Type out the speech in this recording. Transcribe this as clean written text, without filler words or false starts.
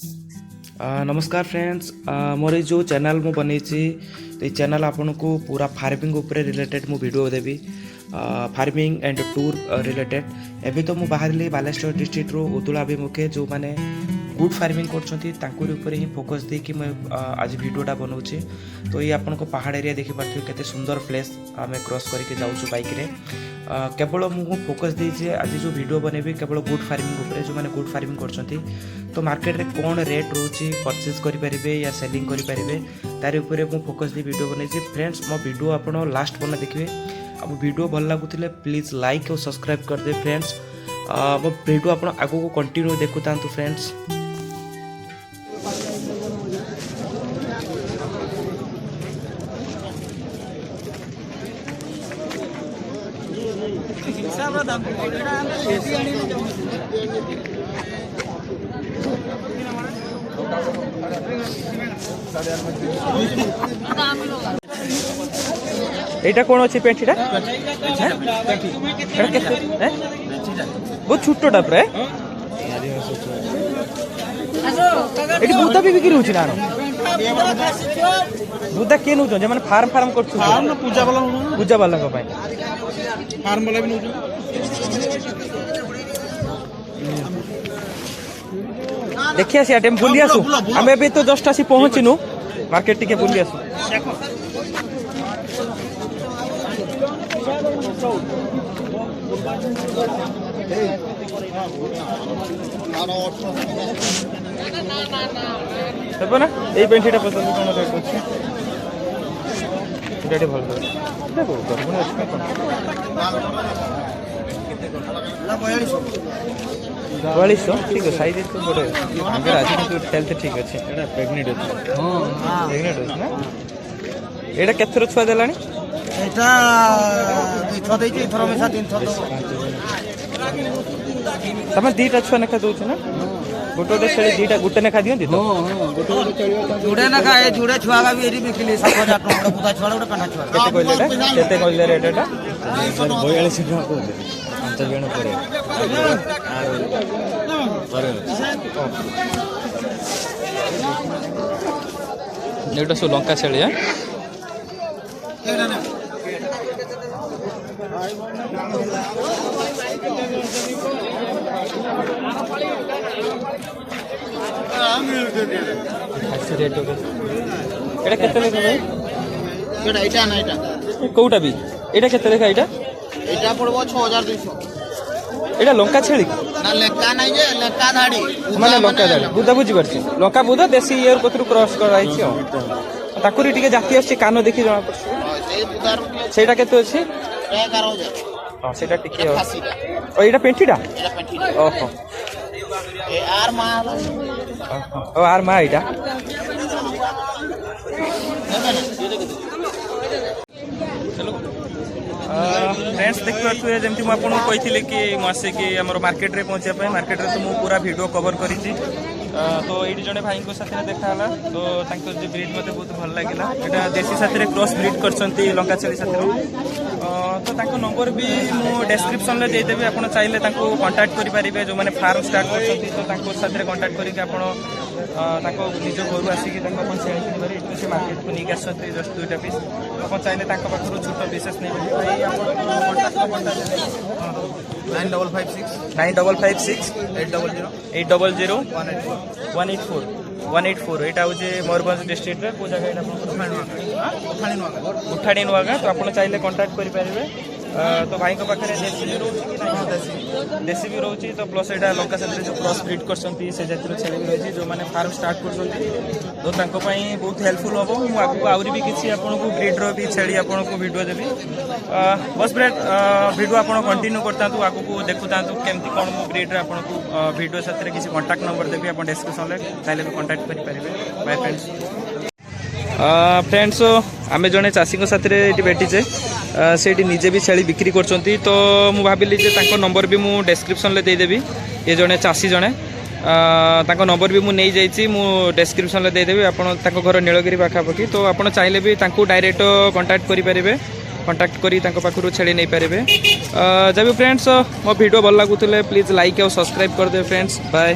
नमस्कार फ्रेंड्स, मोर जो चैनल मु बनई तो ये चैनल आपन को पूरा फार्मिंग उपरे रिलेटेड मु video Devi. Farming and tour related एवं तो मु बाहर बालेश्वर डिस्ट्रिक्ट रो उदुला अभिमुखे जो मैंने गुड फार्मिंग कर ही फोकस दे कि मैं आज वीडियोटा बनाऊँ। तो ये आपन को पहाड़ एरिया देखिपे केते सुंदर प्लेस आम क्रॉस करके जाऊँ बाइक रे। केवल मुझे फोकस दे आज जो वीडियो बनेबी केवल गुड फार्मिंग उपरे जो मैंने गुड फार्मिंग करछंती तो मार्केट रे कौन रेट रोची परचेज करें या सेलिंग करें तार उपरे मु फोकस दे वीडियो बने। फ्रेंड्स मो वीडियो आपन लास्ट पन देखिए। अब वीडियो भल लगुले प्लीज लाइक और सब्सक्राइब कर दे फ्रेंड्स। मो वीडियो आप आगो को कंटिन्यू देखु तांतु फ्रेंड्स। एटा कौन अच्छे पेंटीटा बहुत छोटा प्राय ये बुदा भी बिक्री होची ना बुदा के नु जे माने फार्म फार्म करछु फार्म पूजा वाला को भाई फार्म वाला भी नु देखिए से टाइम बुली आसु हमें भी तो जस्ट आसी पहुंचनु मार्केट टिके बुली आसु। तब ना এই পেন্টিটা পছন্দ কোন রেট আছে এটা ভালো দেখো গরম আছে না 4200 ठीक है साइज तो बड़े अगर आज तो हेल्थ ठीक আছে এটা প্রেগন্যান্ট আছে हां प्रेग्नेंट আছে না এটা কেতර ছুয়া দেলানি এটা দুই ছ দেইছি থর মেসা তিন ছ तमे दीटा छुआ नेखा दउछ ना गोटे गोटे छेली दीटा गुटे नेखा दियंती तो हां गोटे गोटे चलियो जुड़े नेखा ए जुड़े छुआ का भी एरी बिकली 7000 टका पुता छुआ गोटे पेंटा छुआ केते कहले रेट एटा 42 टका को दे 5 जण परे एटा सो लंका छेली है रेट एटा केते लेखा भाई एटा एटा ना एटा कोउटा भी एटा केते लेखा एटा एटा पड़बो 6200 एटा लंका छेली ना लेका नै जे लेका धाड़ी माने लंका धाड़ी बुदा बुझी परछि लंका बुदा देसी इयर कतरु क्रॉस कराई छी ताकुरी टिके जाती आछि कानो देखि जणा परछि सेई बुदार सेटा केते अछि 11000 हां सेटा टिके ओ एटा पेंटीटा एटा पेंटी ओहो ए आर मा ओ आर मा एटा हेलो फ्रेंड्स देखिए जमी मुझे कही कि मुझे कि आम मार्केट रे पहुँचा मार्केट रे तो मुझे पूरा वीडियो कवर करी तो ये जड़े भाई साथ देखा तो ब्रीड मत बहुत भल लगे यहाँ देसी साथी क्रॉस ब्रीड कर लंका छेली साथी तो नंबर भी मुझे डेस्क्रिप्शन में देदेवी आप चाहिए कांटेक्ट करेंगे जो मैंने फार्म स्टार्ट कर साथ कांटेक्ट करके निज घर आसिक छेली किनबारे से मार्केट को नहीं आसते जस्ट 2टा पीस आप चाहिए पाखर छोट विशेष नहीं 9556 800 184 यहाँ हूँ मयूरभंज डिस्ट्रिक्ट को जगह उठाणी नुआगा तो आप चाहिए कांटेक्ट करेंगे तो भाई पाखे देसी भी रोचे कि देसी भी रोचे तो प्लस यहाँ लंका साथ जो क्रॉस ब्रीड कर जाती छेली भी रही जो मैंने फार्म स्टार्ट कर तो बहुत हेल्पफुल हम मुझे आगे आहरी भी किसी आपको ब्रीड्र भी छेली आपको वीडियो देवी बस ब्रेड वीडियो आप कंटिन्यू करता आगे देखु केमती कौन मो ब्रीड्रे आपको वीडियो साथ किसी कांटेक्ट नंबर देवी आप डिस्क्रिप्शन में चाहिए भी कांटेक्ट करेंगे। बाय फ्रेंड्स फ्रेंड्स आम जड़े चाषी साथ भेटीचे से निजे भी छेली बिक्री कर तो मुझे भाविली नंबर भी मुझे डिस्क्रिप्शन में देदेवी ये जड़े चाषी जड़े नंबर भी मुझे नहीं जाइए डिस्क्रिप्शन में देदेवी आप घर नीलगिरी पाखापाखि तो आप चाहिए भी डायरेक्ट कांटेक्ट करेंगे कांटेक्ट करी पाखु छेड़ी नहीं पारे जब फ्रेंड्स मो वीडियो भल लगुले प्लीज लाइक और सब्सक्राइब कर दे फ्रेंड्स बाय।